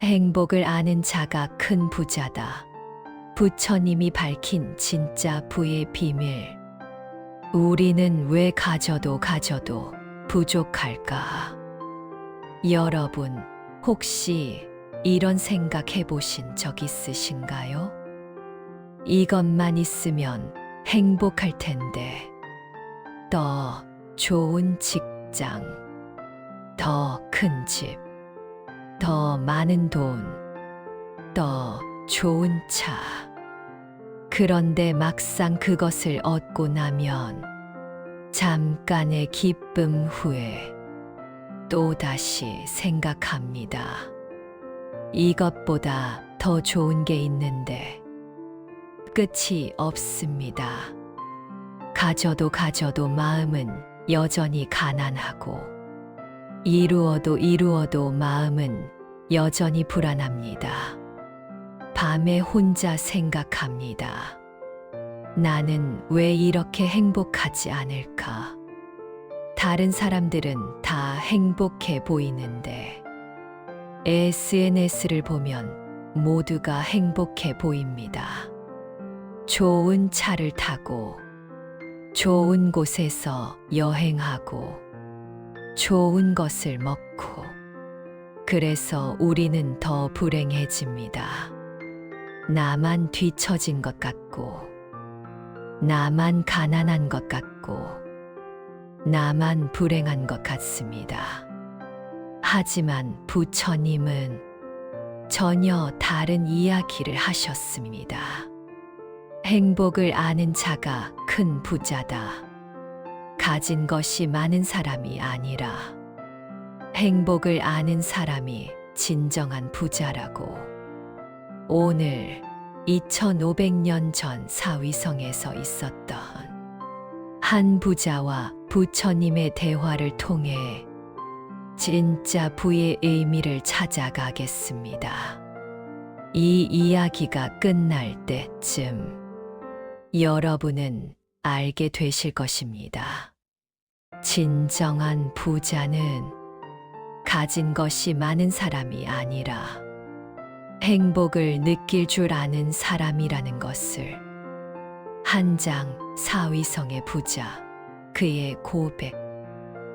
행복을 아는 자가 큰 부자다. 부처님이 밝힌 진짜 부의 비밀. 우리는 왜 가져도 부족할까? 여러분, 혹시 이런 생각 해보신 적 있으신가요? 이것만 있으면 행복할 텐데. 더 좋은 직장, 더 큰 집, 더 많은 돈, 더 좋은 차. 그런데 막상 그것을 얻고 나면 잠깐의 기쁨 후에 또다시 생각합니다. 이것보다 더 좋은 게 있는데 끝이 없습니다. 가져도 마음은 여전히 가난하고 이루어도 마음은 여전히 불안합니다. 밤에 혼자 생각합니다. 나는 왜 이렇게 행복하지 않을까? 다른 사람들은 다 행복해 보이는데 SNS를 보면 모두가 행복해 보입니다. 좋은 차를 타고 좋은 곳에서 여행하고 좋은 것을 먹고 그래서 우리는 더 불행해집니다. 나만 뒤처진 것 같고 나만 가난한 것 같고 나만 불행한 것 같습니다. 하지만 부처님은 전혀 다른 이야기를 하셨습니다. 행복을 아는 자가 큰 부자다. 가진 것이 많은 사람이 아니라 행복을 아는 사람이 진정한 부자라고. 오늘 2500년 전 사위성에서 있었던 한 부자와 부처님의 대화를 통해 진짜 부의 의미를 찾아가겠습니다. 이 이야기가 끝날 때쯤 여러분은 알게 되실 것입니다. 진정한 부자는 가진 것이 많은 사람이 아니라 행복을 느낄 줄 아는 사람이라는 것을. 한장 사위성의 부자, 그의 고백.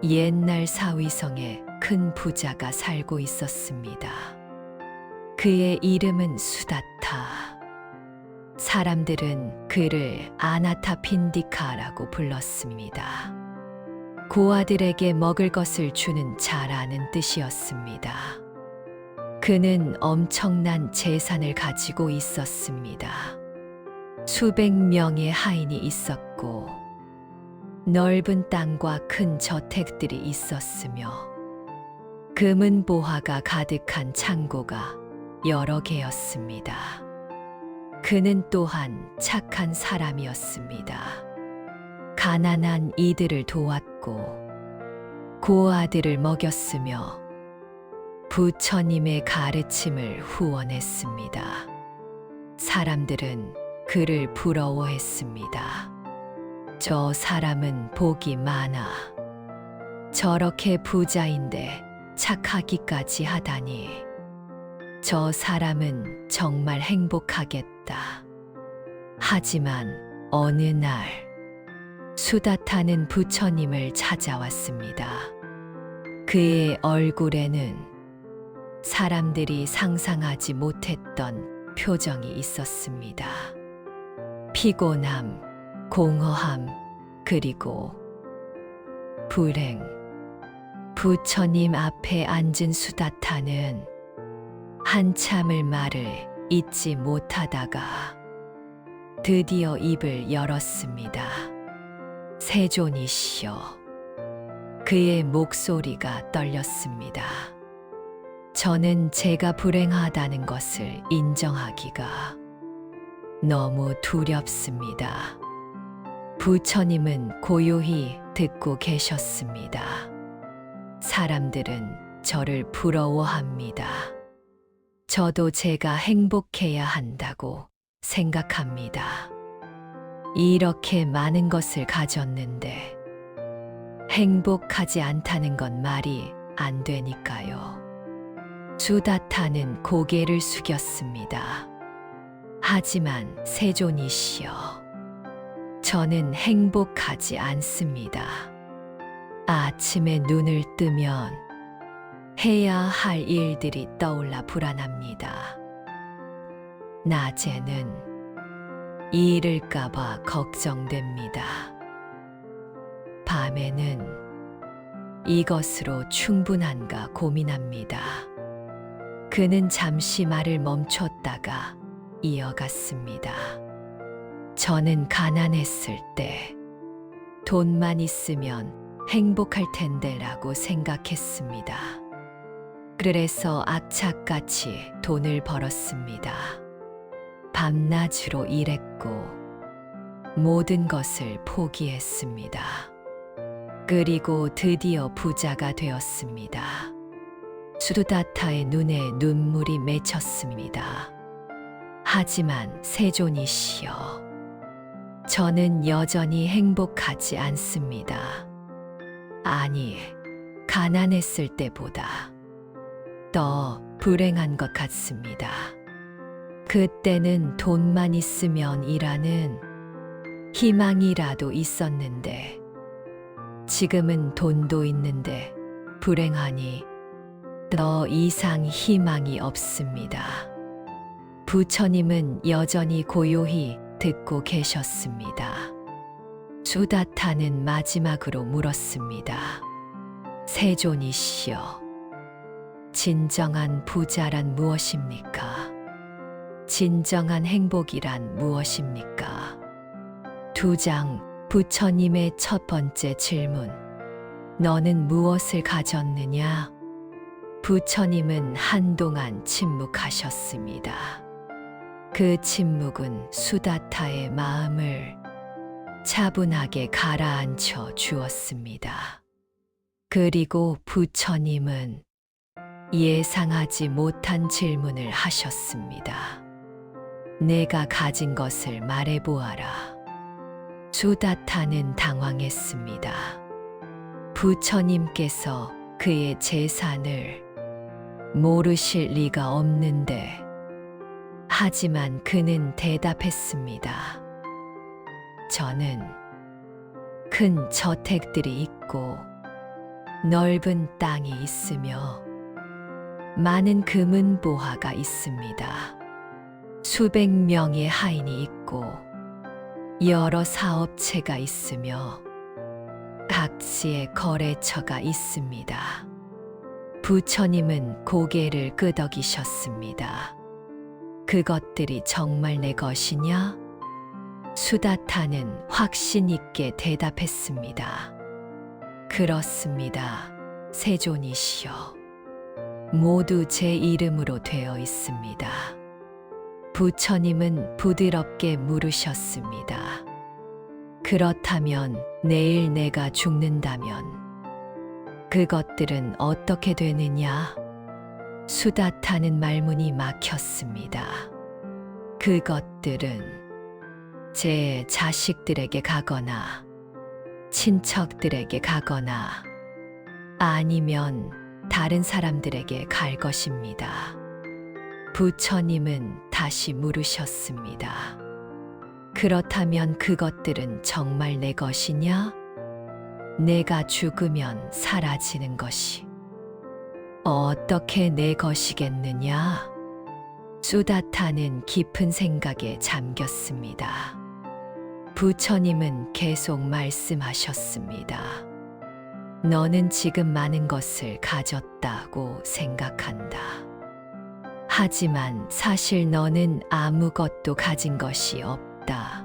옛날 사위성에 큰 부자가 살고 있었습니다. 그의 이름은 수다타. 사람들은 그를 아나타핀디카라고 불렀습니다. 고아들에게 먹을 것을 주는 자라는 뜻이었습니다. 그는 엄청난 재산을 가지고 있었습니다. 수백 명의 하인이 있었고 넓은 땅과 큰 저택들이 있었으며 금은보화가 가득한 창고가 여러 개였습니다. 그는 또한 착한 사람이었습니다. 가난한 이들을 도왔고 고아들을 먹였으며 부처님의 가르침을 후원했습니다. 사람들은 그를 부러워했습니다. 저 사람은 복이 많아. 저렇게 부자인데 착하기까지 하다니. 저 사람은 정말 행복하겠다. 하지만 어느 날 수다타는 부처님을 찾아왔습니다. 그의 얼굴에는 사람들이 상상하지 못했던 표정이 있었습니다. 피곤함, 공허함, 그리고 불행. 부처님 앞에 앉은 수다타는 한참을 말을 잇지 못하다가 드디어 입을 열었습니다. 세존이시여. 그의 목소리가 떨렸습니다. 저는 제가 불행하다는 것을 인정하기가 너무 두렵습니다. 부처님은 고요히 듣고 계셨습니다. 사람들은 저를 부러워합니다. 저도 제가 행복해야 한다고 생각합니다. 이렇게 많은 것을 가졌는데 행복하지 않다는 건 말이 안 되니까요. 수다타는 고개를 숙였습니다. 하지만 세존이시여, 저는 행복하지 않습니다. 아침에 눈을 뜨면 해야 할 일들이 떠올라 불안합니다. 낮에는 잃을까봐 걱정됩니다. 밤에는 이것으로 충분한가 고민합니다. 그는 잠시 말을 멈췄다가 이어갔습니다. 저는 가난했을 때 돈만 있으면 행복할 텐데라고 생각했습니다. 그래서 악착같이 돈을 벌었습니다. 밤낮으로 일했고 모든 것을 포기했습니다. 그리고 드디어 부자가 되었습니다. 수다타의 눈에 눈물이 맺혔습니다. 하지만 세존이시여, 저는 여전히 행복하지 않습니다. 아니, 가난했을 때보다 더 불행한 것 같습니다. 그때는 돈만 있으면 일하는 희망이라도 있었는데, 지금은 돈도 있는데 불행하니 더 이상 희망이 없습니다. 부처님은 여전히 고요히 듣고 계셨습니다. 수다타는 마지막으로 물었습니다. 세존이시여, 진정한 부자란 무엇입니까? 진정한 행복이란 무엇입니까? 2장 부처님의 첫 번째 질문. 너는 무엇을 가졌느냐? 부처님은 한동안 침묵하셨습니다. 그 침묵은 수다타의 마음을 차분하게 가라앉혀 주었습니다. 그리고 부처님은 예상하지 못한 질문을 하셨습니다. 내가 가진 것을 말해보아라. 수다타는 당황했습니다. 부처님께서 그의 재산을 모르실 리가 없는데, 하지만 그는 대답했습니다. 저는 큰 저택들이 있고 넓은 땅이 있으며 많은 금은보화가 있습니다. 수백 명의 하인이 있고 여러 사업체가 있으며 각지의 거래처가 있습니다. 부처님은 고개를 끄덕이셨습니다. 그것들이 정말 내 것이냐? 수다타는 확신 있게 대답했습니다. 그렇습니다. 세존이시여, 모두 제 이름으로 되어 있습니다. 부처님은 부드럽게 물으셨습니다. 그렇다면 내일 내가 죽는다면 그것들은 어떻게 되느냐? 수다타는 말문이 막혔습니다. 그것들은 제 자식들에게 가거나 친척들에게 가거나 아니면 다른 사람들에게 갈 것입니다. 부처님은 다시 물으셨습니다. 그렇다면 그것들은 정말 내 것이냐? 내가 죽으면 사라지는 것이 어떻게 내 것이겠느냐? 수다타는 깊은 생각에 잠겼습니다. 부처님은 계속 말씀하셨습니다. 너는 지금 많은 것을 가졌다고 생각한다. 하지만 사실 너는 아무것도 가진 것이 없다.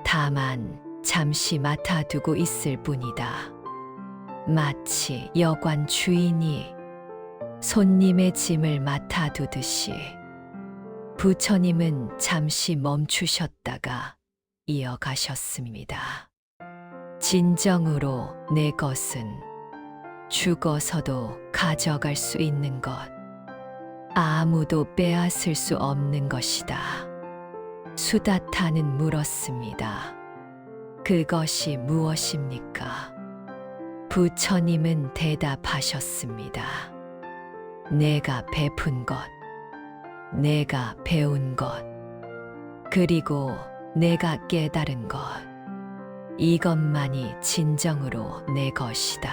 다만 잠시 맡아두고 있을 뿐이다. 마치 여관 주인이 손님의 짐을 맡아두듯이. 부처님은 잠시 멈추셨다가 이어가셨습니다. 진정으로 내 것은 죽어서도 가져갈 수 있는 것, 아무도 빼앗을 수 없는 것이다. 수다타는 물었습니다. 그것이 무엇입니까? 부처님은 대답하셨습니다. 내가 베푼 것, 내가 배운 것, 그리고 내가 깨달은 것, 이것만이 진정으로 내 것이다.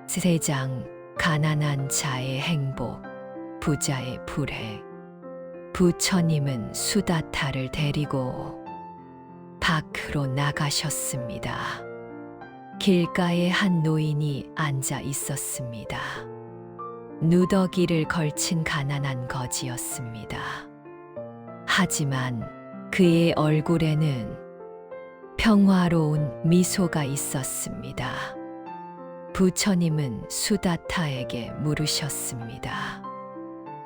세상 가난한 자의 행복, 부자의 불행. 부처님은 수다타를 데리고 밖으로 나가셨습니다. 길가에 한 노인이 앉아 있었습니다. 누더기를 걸친 가난한 거지였습니다. 하지만 그의 얼굴에는 평화로운 미소가 있었습니다. 부처님은 수다타에게 물으셨습니다.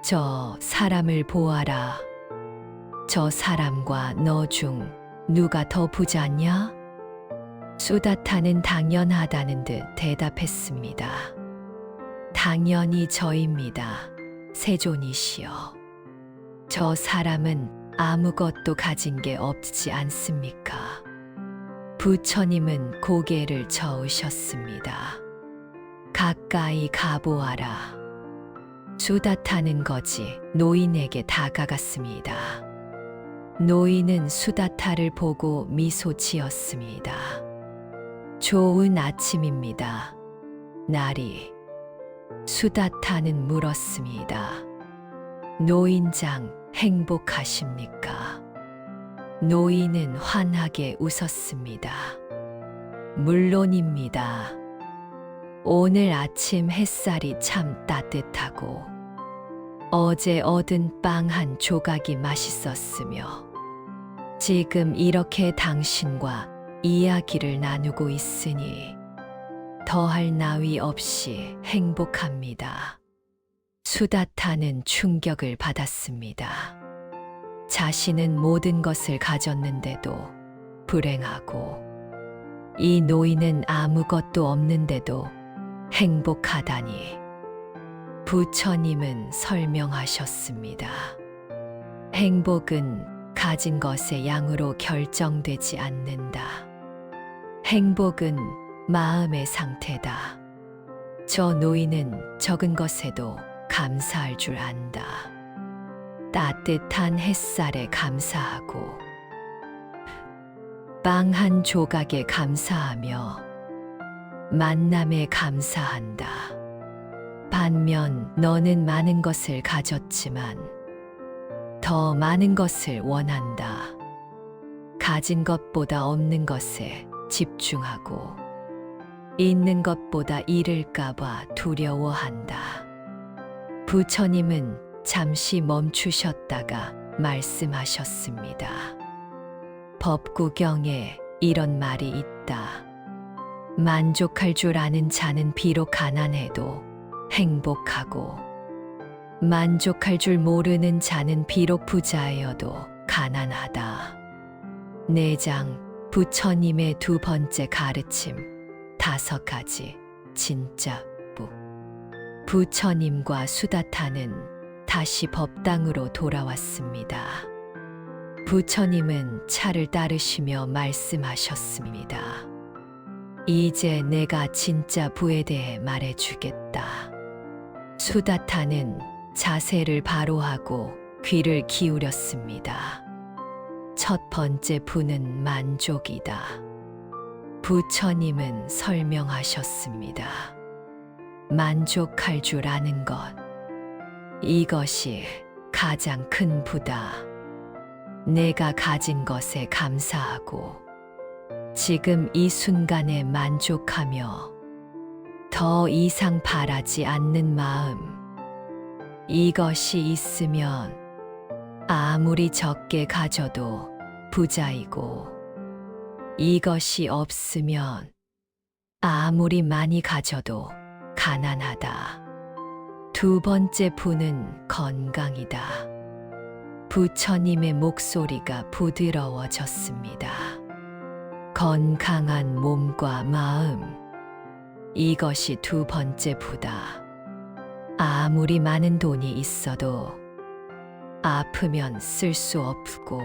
저 사람을 보아라. 저 사람과 너 중 누가 더 부자냐? 수다타는 당연하다는 듯 대답했습니다. 당연히 저입니다. 세존이시여. 저 사람은 아무것도 가진 게 없지 않습니까? 부처님은 고개를 저으셨습니다. 가까이 가보아라. 수다타는 거지 노인에게 다가갔습니다. 노인은 수다타를 보고 미소 지었습니다. 좋은 아침입니다. 나리. 수다타는 물었습니다. 노인장 행복하십니까? 노인은 환하게 웃었습니다. 물론입니다. 오늘 아침 햇살이 참 따뜻하고 어제 얻은 빵 한 조각이 맛있었으며 지금 이렇게 당신과 이야기를 나누고 있으니 더할 나위 없이 행복합니다. 수다타는 충격을 받았습니다. 자신은 모든 것을 가졌는데도 불행하고 이 노인은 아무것도 없는데도 행복하다니. 부처님은 설명하셨습니다. 행복은 가진 것의 양으로 결정되지 않는다. 행복은 마음의 상태다. 저 노인은 적은 것에도 감사할 줄 안다. 따뜻한 햇살에 감사하고 빵 한 조각에 감사하며 만남에 감사한다. 반면 너는 많은 것을 가졌지만 더 많은 것을 원한다. 가진 것보다 없는 것에 집중하고 있는 것보다 잃을까봐 두려워한다. 부처님은 잠시 멈추셨다가 말씀하셨습니다. 법구경에 이런 말이 있다. 만족할 줄 아는 자는 비록 가난해도 행복하고 만족할 줄 모르는 자는 비록 부자여도 가난하다. 내장 부처님의 두 번째 가르침 5가지 진짜부. 부처님과 수다타는 다시 법당으로 돌아왔습니다. 부처님은 차를 따르시며 말씀하셨습니다. 이제 내가 진짜 부에 대해 말해주겠다. 수다타는 자세를 바로 하고 귀를 기울였습니다. 첫 번째 부는 만족이다. 부처님은 설명하셨습니다. 만족할 줄 아는 것. 이것이 가장 큰 부다. 내가 가진 것에 감사하고 지금 이 순간에 만족하며 더 이상 바라지 않는 마음. 이것이 있으면 아무리 적게 가져도 부자이고 이것이 없으면 아무리 많이 가져도 가난하다. 두 번째 부는 건강이다. 부처님의 목소리가 부드러워졌습니다. 건강한 몸과 마음. 이것이 두 번째 부다. 아무리 많은 돈이 있어도 아프면 쓸 수 없고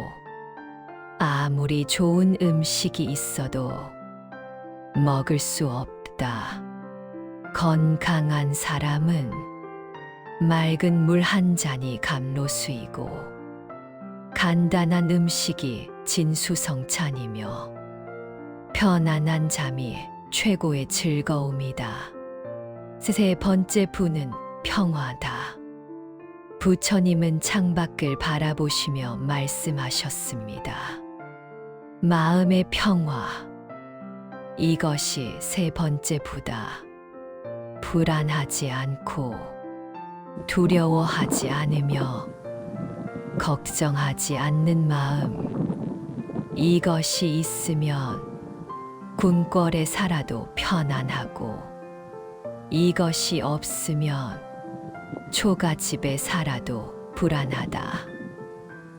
아무리 좋은 음식이 있어도 먹을 수 없다. 건강한 사람은 맑은 물 한 잔이 감로수이고 간단한 음식이 진수성찬이며 편안한 잠이 최고의 즐거움이다. 세 번째 부는 평화다. 부처님은 창밖을 바라보시며 말씀하셨습니다. 마음의 평화. 이것이 세 번째 부다. 불안하지 않고 두려워하지 않으며 걱정하지 않는 마음. 이것이 있으면 궁궐에 살아도 편안하고 이것이 없으면 초가집에 살아도 불안하다.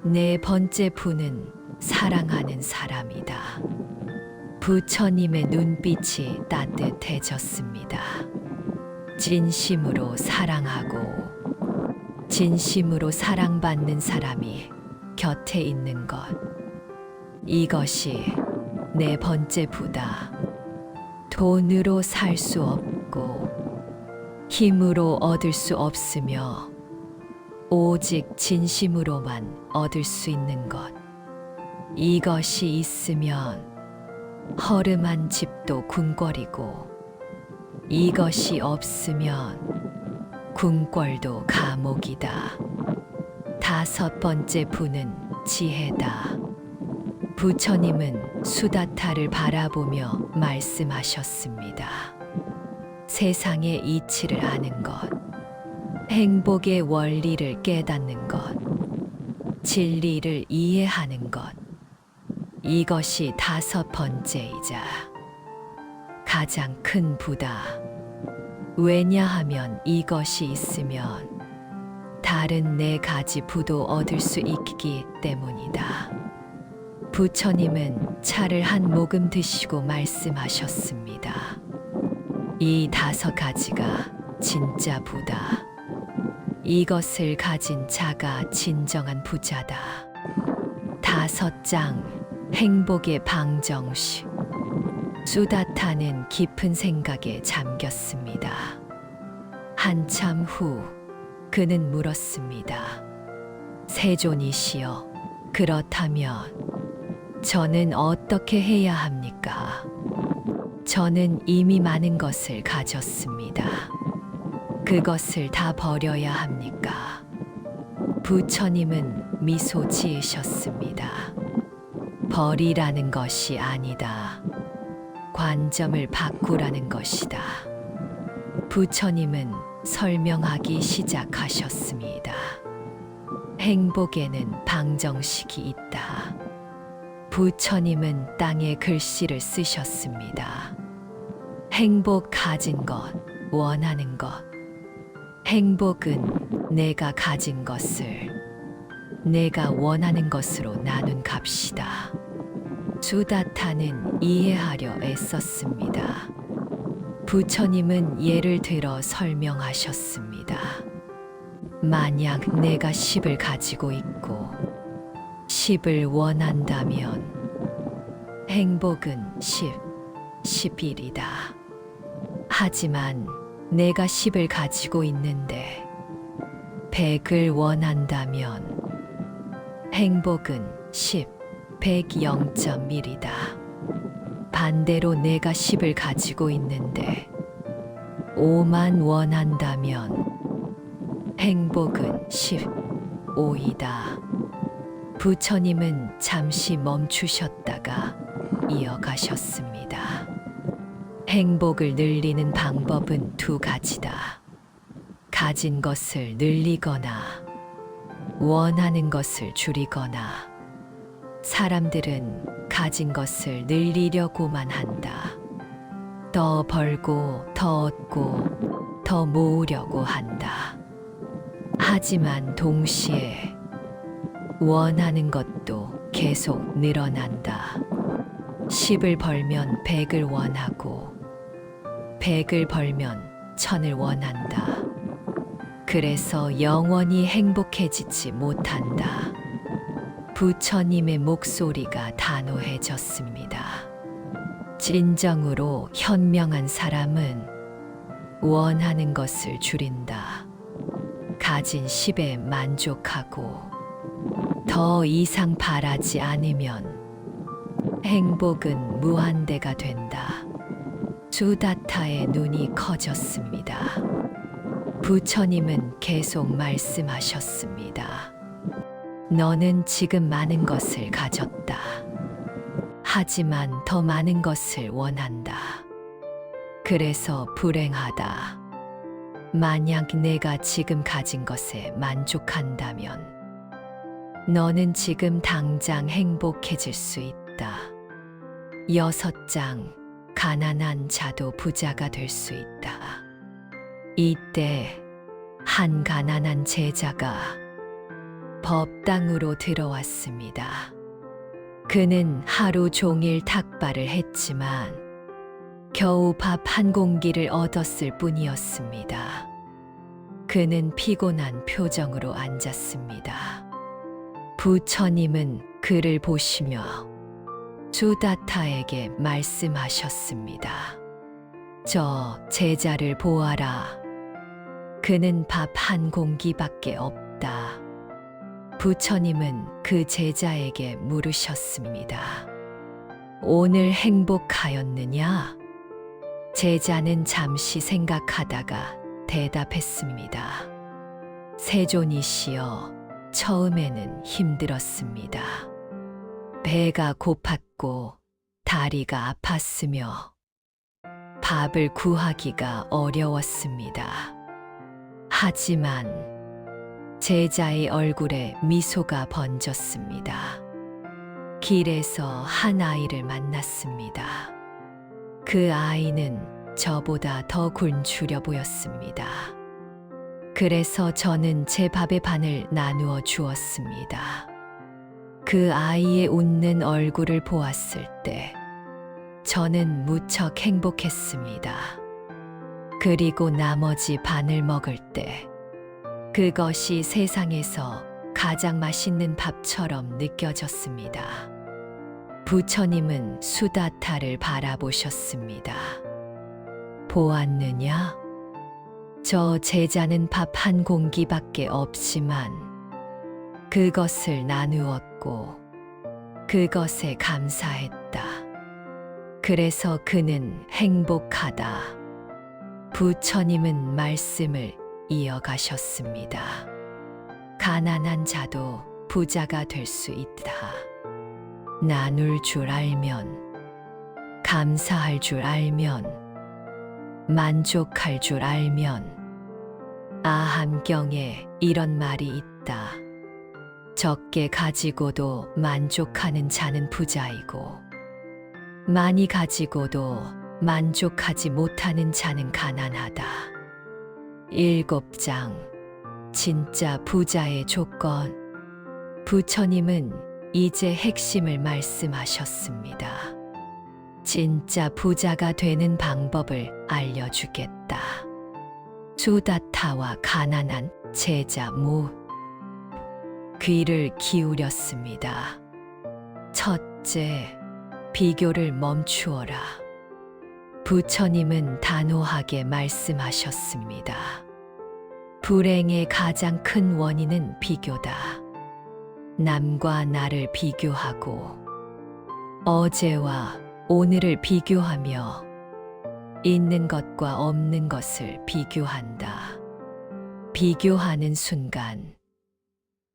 네 번째 부는 사랑하는 사람이다. 부처님의 눈빛이 따뜻해졌습니다. 진심으로 사랑하고 진심으로 사랑받는 사람이 곁에 있는 것. 이것이 네 번째 부다. 돈으로 살 수 없고 힘으로 얻을 수 없으며 오직 진심으로만 얻을 수 있는 것. 이것이 있으면 허름한 집도 궁궐이고 이것이 없으면 궁궐도 감옥이다. 다섯 번째 부는 지혜다. 부처님은 수다타를 바라보며 말씀하셨습니다. 세상의 이치를 아는 것, 행복의 원리를 깨닫는 것, 진리를 이해하는 것. 이것이 다섯 번째이자 가장 큰 부다. 왜냐하면 이것이 있으면 다른 네 가지 부도 얻을 수 있기 때문이다. 부처님은 차를 한 모금 드시고 말씀하셨습니다. 이 다섯 가지가 진짜 부다. 이것을 가진 자가 진정한 부자다. 다섯 장 행복의 방정식. 수다타는 깊은 생각에 잠겼습니다. 한참 후 그는 물었습니다. 세존이시여, 그렇다면 저는 어떻게 해야 합니까? 저는 이미 많은 것을 가졌습니다. 그것을 다 버려야 합니까? 부처님은 미소 지으셨습니다. 버리라는 것이 아니다. 관점을 바꾸라는 것이다. 부처님은 설명하기 시작하셨습니다. 행복에는 방정식이 있다. 부처님은 땅에 글씨를 쓰셨습니다. 행복 가진 것, 원하는 것. 행복은 내가 가진 것을 내가 원하는 것으로 나눈 값이다. 수다타는 이해하려 애썼습니다. 부처님은 예를 들어 설명하셨습니다. 만약 내가 10을 가지고 있고 10을 원한다면 행복은 11이다. 하지만 내가 10을 가지고 있는데 100을 원한다면 행복은 100 0.1이다. 반대로 내가 10을 가지고 있는데 5만 원한다면 행복은 15이다. 부처님은 잠시 멈추셨다가 이어가셨습니다. 행복을 늘리는 방법은 두 가지다. 가진 것을 늘리거나 원하는 것을 줄이거나. 사람들은 가진 것을 늘리려고만 한다. 더 벌고 더 얻고 더 모으려고 한다. 하지만 동시에 원하는 것도 계속 늘어난다. 10을 벌면 100을 원하고 100을 벌면 1000을 원한다. 그래서 영원히 행복해지지 못한다. 부처님의 목소리가 단호해졌습니다. 진정으로 현명한 사람은 원하는 것을 줄인다. 가진 10에 만족하고 더 이상 바라지 않으면 행복은 무한대가 된다. 수다타의 눈이 커졌습니다. 부처님은 계속 말씀하셨습니다. 너는 지금 많은 것을 가졌다. 하지만 더 많은 것을 원한다. 그래서 불행하다. 만약 내가 지금 가진 것에 만족한다면 너는 지금 당장 행복해질 수 있다. 6장 가난한 자도 부자가 될 수 있다. 이때 한 가난한 제자가 법당으로 들어왔습니다. 그는 하루 종일 탁발을 했지만 겨우 밥 한 공기를 얻었을 뿐이었습니다. 그는 피곤한 표정으로 앉았습니다. 부처님은 그를 보시며 수다타에게 말씀하셨습니다. 저 제자를 보아라. 그는 밥 한 공기밖에 없다. 부처님은 그 제자에게 물으셨습니다. 오늘 행복하였느냐? 제자는 잠시 생각하다가 대답했습니다. 세존이시여, 처음에는 힘들었습니다. 배가 고팠고 다리가 아팠으며 밥을 구하기가 어려웠습니다. 하지만 제자의 얼굴에 미소가 번졌습니다. 길에서 한 아이를 만났습니다. 그 아이는 저보다 더 굶주려 보였습니다. 그래서 저는 제 밥의 반을 나누어 주었습니다. 그 아이의 웃는 얼굴을 보았을 때 저는 무척 행복했습니다. 그리고 나머지 반을 먹을 때 그것이 세상에서 가장 맛있는 밥처럼 느껴졌습니다. 부처님은 수다타를 바라보셨습니다. 보았느냐? 저 제자는 밥 한 공기밖에 없지만 그것을 나누었고 그것에 감사했다. 그래서 그는 행복하다. 부처님은 말씀을 이어가셨습니다. 가난한 자도 부자가 될 수 있다. 나눌 줄 알면, 감사할 줄 알면, 만족할 줄 알면, 아함경에 이런 말이 있다. 적게 가지고도 만족하는 자는 부자이고, 많이 가지고도 만족하지 못하는 자는 가난하다. 7장 진짜 부자의 조건. 부처님은 이제 핵심을 말씀하셨습니다. 진짜 부자가 되는 방법을 알려주겠다. 수다타와 가난한 제자 모 귀를 기울였습니다. 첫째, 비교를 멈추어라. 부처님은 단호하게 말씀하셨습니다. 불행의 가장 큰 원인은 비교다. 남과 나를 비교하고 어제와 오늘을 비교하며 있는 것과 없는 것을 비교한다. 비교하는 순간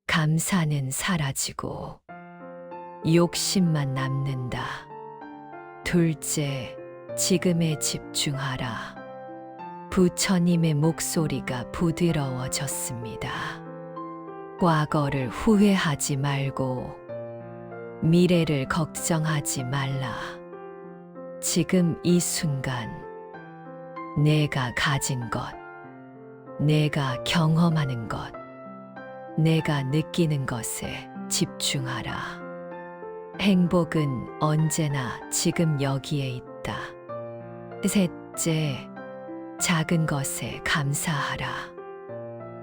감사는 사라지고 욕심만 남는다. 둘째, 지금에 집중하라. 부처님의 목소리가 부드러워졌습니다. 과거를 후회하지 말고 미래를 걱정하지 말라. 지금 이 순간 내가 가진 것, 내가 경험하는 것, 내가 느끼는 것에 집중하라. 행복은 언제나 지금 여기에 있다. 셋째, 작은 것에 감사하라.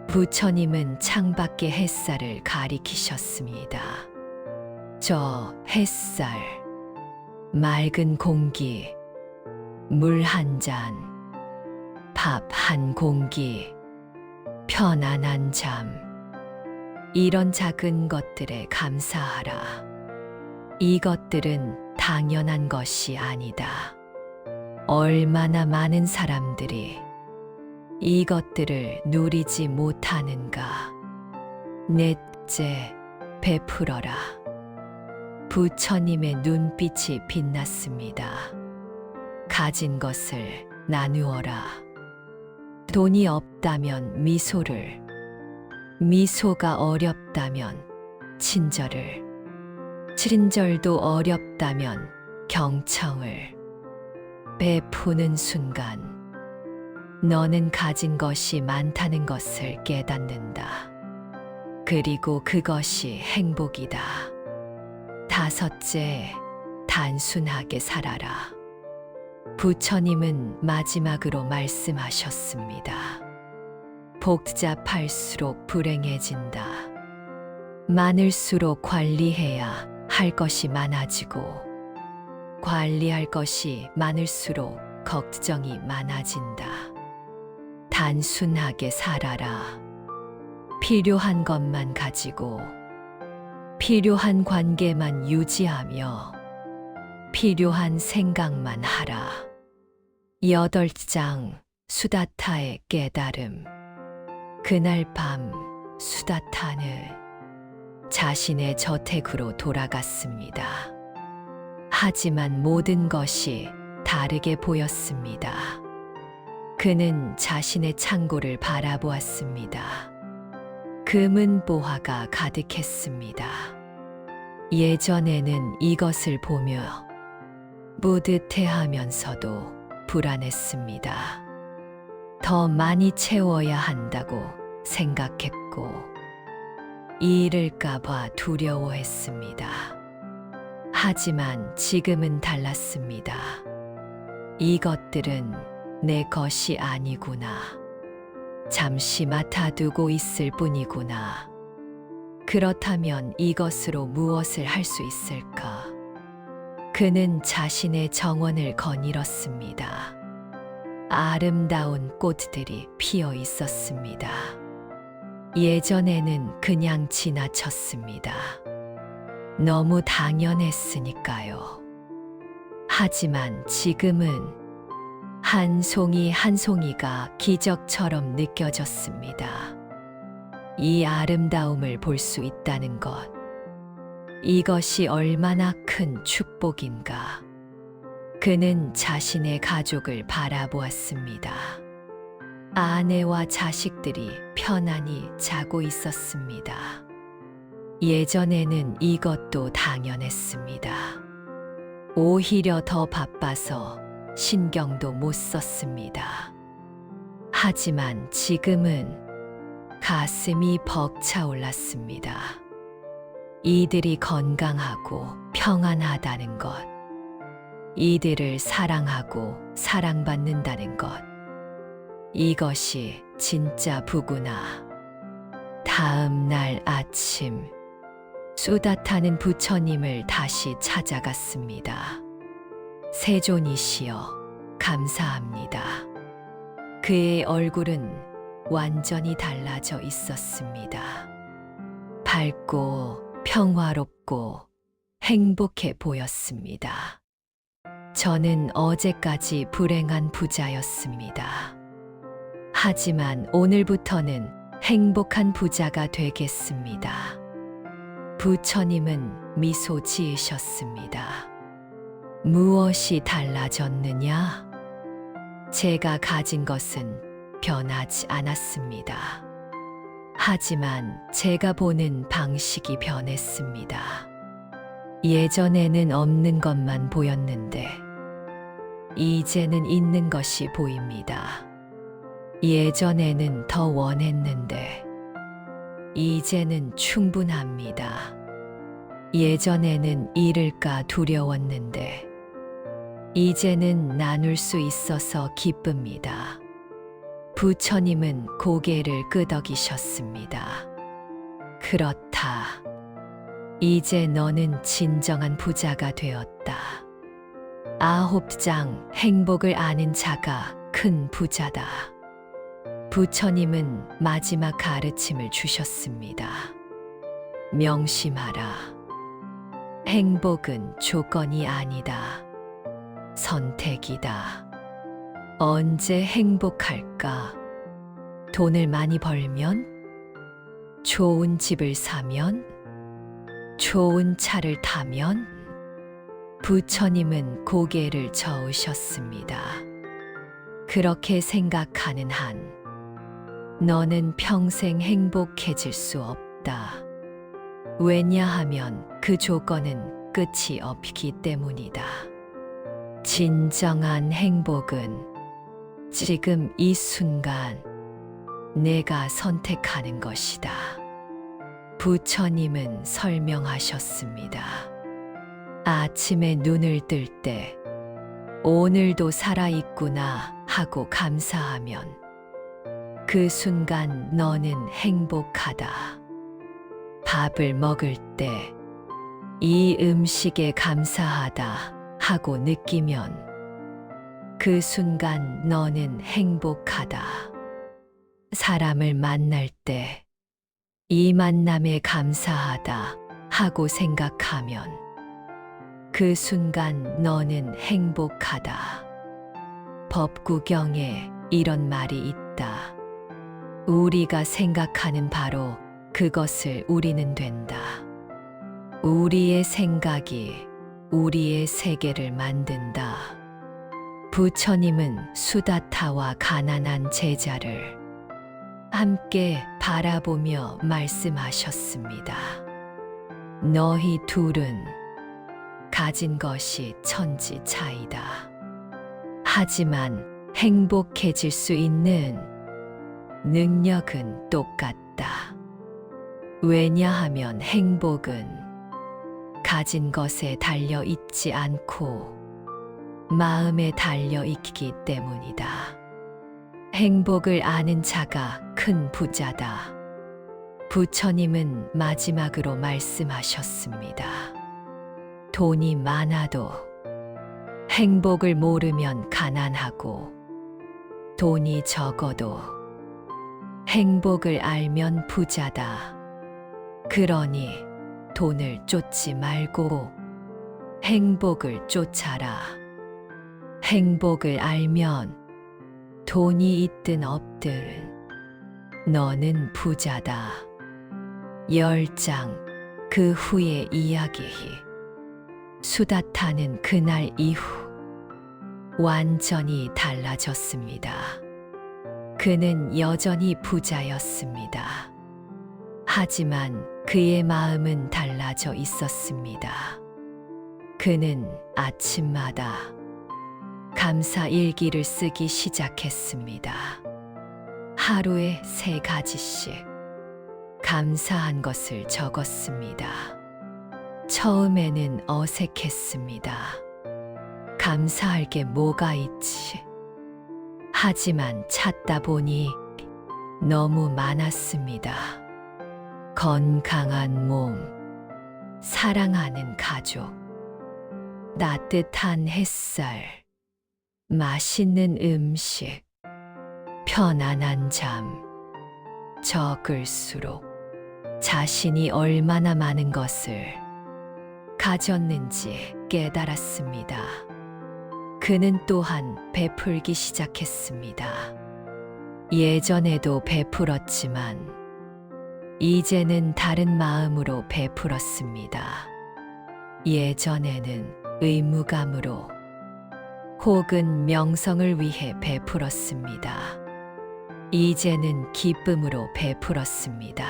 부처님은 창밖의 햇살을 가리키셨습니다. 저 햇살, 맑은 공기, 물 한 잔, 밥 한 공기, 편안한 잠. 이런 작은 것들에 감사하라. 이것들은 당연한 것이 아니다. 얼마나 많은 사람들이 이것들을 누리지 못하는가. 넷째, 베풀어라. 부처님의 눈빛이 빛났습니다. 가진 것을 나누어라. 돈이 없다면 미소를, 미소가 어렵다면 친절을, 친절도 어렵다면 경청을. 베푸는 순간 너는 가진 것이 많다는 것을 깨닫는다. 그리고 그것이 행복이다. 다섯째, 단순하게 살아라. 부처님은 마지막으로 말씀하셨습니다. 복잡할수록 불행해진다. 많을수록 관리해야 할 것이 많아지고, 관리할 것이 많을수록 걱정이 많아진다. 단순하게 살아라. 필요한 것만 가지고, 필요한 관계만 유지하며, 필요한 생각만 하라. 8장 수다타의 깨달음. 그날 밤 수다타는 자신의 저택으로 돌아갔습니다. 하지만 모든 것이 다르게 보였습니다. 그는 자신의 창고를 바라보았습니다. 금은 보화가 가득했습니다. 예전에는 이것을 보며 뿌듯해하면서도 불안했습니다. 더 많이 채워야 한다고 생각했고, 잃을까봐 두려워했습니다. 하지만 지금은 달랐습니다. 이것들은 내 것이 아니구나. 잠시 맡아두고 있을 뿐이구나. 그렇다면 이것으로 무엇을 할 수 있을까? 그는 자신의 정원을 거닐었습니다. 아름다운 꽃들이 피어 있었습니다. 예전에는 그냥 지나쳤습니다. 너무 당연했으니까요. 하지만 지금은 한 송이 한 송이가 기적처럼 느껴졌습니다. 이 아름다움을 볼 수 있다는 것, 이것이 얼마나 큰 축복인가. 그는 자신의 가족을 바라보았습니다. 아내와 자식들이 편안히 자고 있었습니다. 예전에는 이것도 당연했습니다. 오히려 더 바빠서 신경도 못 썼습니다. 하지만 지금은 가슴이 벅차올랐습니다. 이들이 건강하고 평안하다는 것, 이들을 사랑하고 사랑받는다는 것, 이것이 진짜 부구나. 다음 날 아침, 수다타는 부처님을 다시 찾아갔습니다. 세존이시여, 감사합니다. 그의 얼굴은 완전히 달라져 있었습니다. 밝고 평화롭고 행복해 보였습니다. 저는 어제까지 불행한 부자였습니다. 하지만 오늘부터는 행복한 부자가 되겠습니다. 부처님은 미소 지으셨습니다. 무엇이 달라졌느냐? 제가 가진 것은 변하지 않았습니다. 하지만 제가 보는 방식이 변했습니다. 예전에는 없는 것만 보였는데, 이제는 있는 것이 보입니다. 예전에는 더 원했는데, 이제는 충분합니다. 예전에는 잃을까 두려웠는데, 이제는 나눌 수 있어서 기쁩니다. 부처님은 고개를 끄덕이셨습니다. 그렇다. 이제 너는 진정한 부자가 되었다. 9장 행복을 아는 자가 큰 부자다. 부처님은 마지막 가르침을 주셨습니다. 명심하라. 행복은 조건이 아니다. 선택이다. 언제 행복할까? 돈을 많이 벌면? 좋은 집을 사면? 좋은 차를 타면? 부처님은 고개를 저으셨습니다. 그렇게 생각하는 한, 너는 평생 행복해질 수 없다. 왜냐하면 그 조건은 끝이 없기 때문이다. 진정한 행복은 지금 이 순간 내가 선택하는 것이다. 부처님은 설명하셨습니다. 아침에 눈을 뜰 때 오늘도 살아있구나 하고 감사하면 그 순간 너는 행복하다. 밥을 먹을 때 이 음식에 감사하다 하고 느끼면 그 순간 너는 행복하다. 사람을 만날 때 이 만남에 감사하다 하고 생각하면 그 순간 너는 행복하다. 법구경에 이런 말이 있다. 우리가 생각하는 바로 그것을 우리는 된다. 우리의 생각이 우리의 세계를 만든다. 부처님은 수다타와 가난한 제자를 함께 바라보며 말씀하셨습니다. 너희 둘은 가진 것이 천지 차이다. 하지만 행복해질 수 있는 능력은 똑같다. 왜냐하면 행복은 가진 것에 달려 있지 않고 마음에 달려 있기 때문이다. 행복을 아는 자가 큰 부자다. 부처님은 마지막으로 말씀하셨습니다. 돈이 많아도 행복을 모르면 가난하고, 돈이 적어도 행복을 알면 부자다. 그러니 돈을 쫓지 말고 행복을 쫓아라. 행복을 알면 돈이 있든 없든 너는 부자다. 10장 그 후의 이야기. 수다타는 그날 이후 완전히 달라졌습니다. 그는 여전히 부자였습니다. 하지만 그의 마음은 달라져 있었습니다. 그는 아침마다 감사 일기를 쓰기 시작했습니다. 하루에 3가지씩 감사한 것을 적었습니다. 처음에는 어색했습니다. 감사할 게 뭐가 있지? 하지만 찾다 보니 너무 많았습니다. 건강한 몸, 사랑하는 가족, 따뜻한 햇살, 맛있는 음식, 편안한 잠. 적을수록 자신이 얼마나 많은 것을 가졌는지 깨달았습니다. 그는 또한 베풀기 시작했습니다. 예전에도 베풀었지만 이제는 다른 마음으로 베풀었습니다. 예전에는 의무감으로 혹은 명성을 위해 베풀었습니다. 이제는 기쁨으로 베풀었습니다.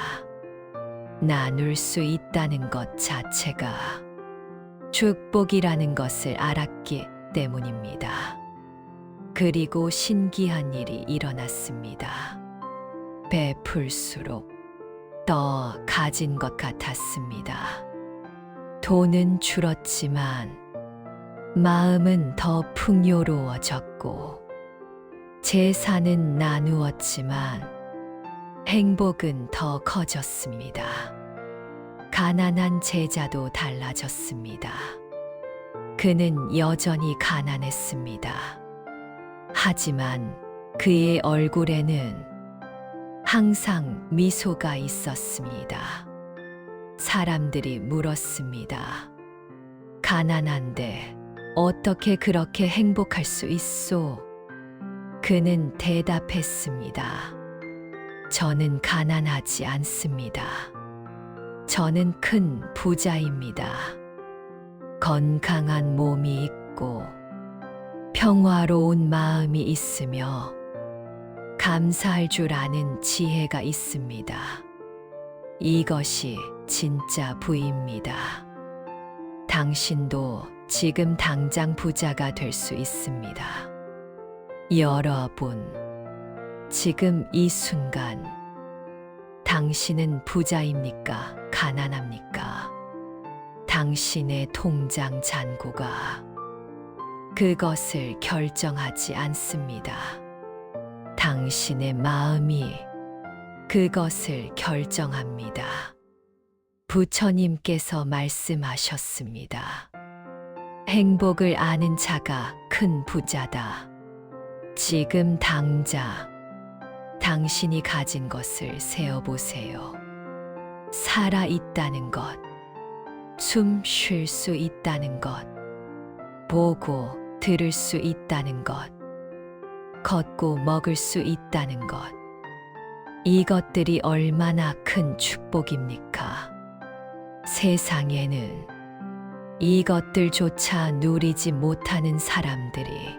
나눌 수 있다는 것 자체가 축복이라는 것을 알았기 때문입니다. 그리고 신기한 일이 일어났습니다. 베풀수록 더 가진 것 같았습니다. 돈은 줄었지만 마음은 더 풍요로워졌고, 재산은 나누었지만 행복은 더 커졌습니다. 가난한 제자도 달라졌습니다. 그는 여전히 가난했습니다. 하지만 그의 얼굴에는 항상 미소가 있었습니다. 사람들이 물었습니다. 가난한데 어떻게 그렇게 행복할 수 있소? 그는 대답했습니다. 저는 가난하지 않습니다. 저는 큰 부자입니다. 건강한 몸이 있고 평화로운 마음이 있으며 감사할 줄 아는 지혜가 있습니다. 이것이 진짜 부입니다. 당신도 지금 당장 부자가 될 수 있습니다. 여러분, 지금 이 순간 당신은 부자입니까? 가난합니까? 당신의 통장 잔고가 그것을 결정하지 않습니다. 당신의 마음이 그것을 결정합니다. 부처님께서 말씀하셨습니다. 행복을 아는 자가 큰 부자다. 지금 당장 당신이 가진 것을 세어보세요. 살아 있다는 것, 숨 쉴 수 있다는 것, 보고 들을 수 있다는 것, 걷고 먹을 수 있다는 것. 이것들이 얼마나 큰 축복입니까? 세상에는 이것들조차 누리지 못하는 사람들이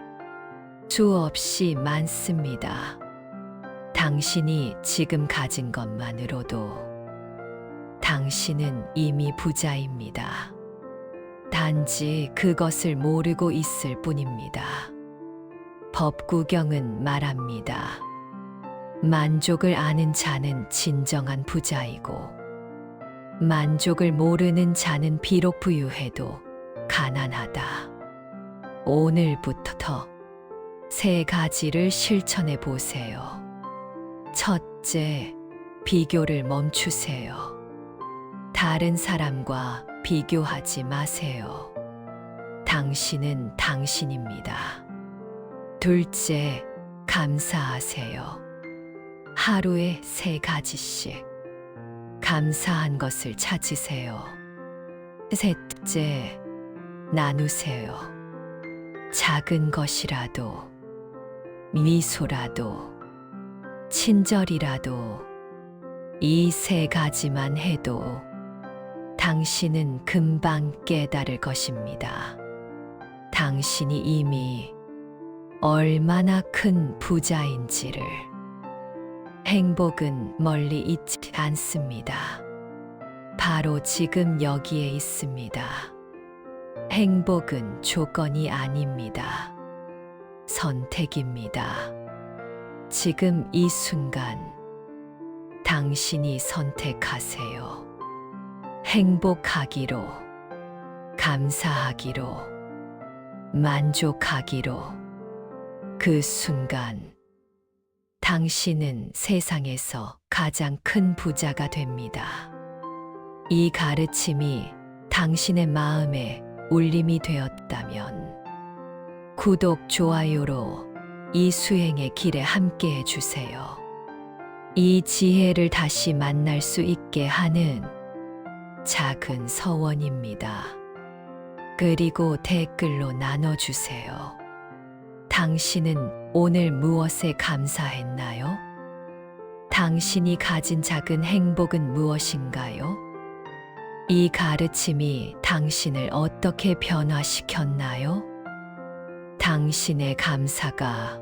수없이 많습니다. 당신이 지금 가진 것만으로도 당신은 이미 부자입니다. 단지 그것을 모르고 있을 뿐입니다. 법구경은 말합니다. 만족을 아는 자는 진정한 부자이고 만족을 모르는 자는 비록 부유해도 가난하다. 오늘부터 3가지를 실천해 보세요. 첫째, 비교를 멈추세요. 다른 사람과 비교하지 마세요. 당신은 당신입니다. 둘째, 감사하세요. 하루에 3가지씩 감사한 것을 찾으세요. 셋째, 나누세요. 작은 것이라도, 미소라도, 친절이라도 이 3가지만 해도 당신은 금방 깨달을 것입니다. 당신이 이미 얼마나 큰 부자인지를. 행복은 멀리 있지 않습니다. 바로 지금 여기에 있습니다. 행복은 조건이 아닙니다. 선택입니다. 지금 이 순간 당신이 선택하세요. 행복하기로, 감사하기로, 만족하기로. 그 순간 당신은 세상에서 가장 큰 부자가 됩니다. 이 가르침이 당신의 마음에 울림이 되었다면 구독, 좋아요로 이 수행의 길에 함께 해주세요. 이 지혜를 다시 만날 수 있게 하는 작은 서원입니다. 그리고 댓글로 나눠주세요. 당신은 오늘 무엇에 감사했나요? 당신이 가진 작은 행복은 무엇인가요? 이 가르침이 당신을 어떻게 변화시켰나요? 당신의 감사가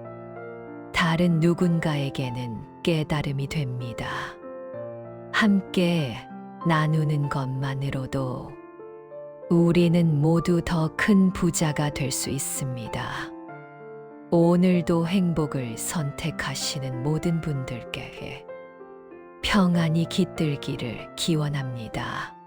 다른 누군가에게는 깨달음이 됩니다. 함께 나누는 것만으로도 우리는 모두 더 큰 부자가 될 수 있습니다. 오늘도 행복을 선택하시는 모든 분들께 평안이 깃들기를 기원합니다.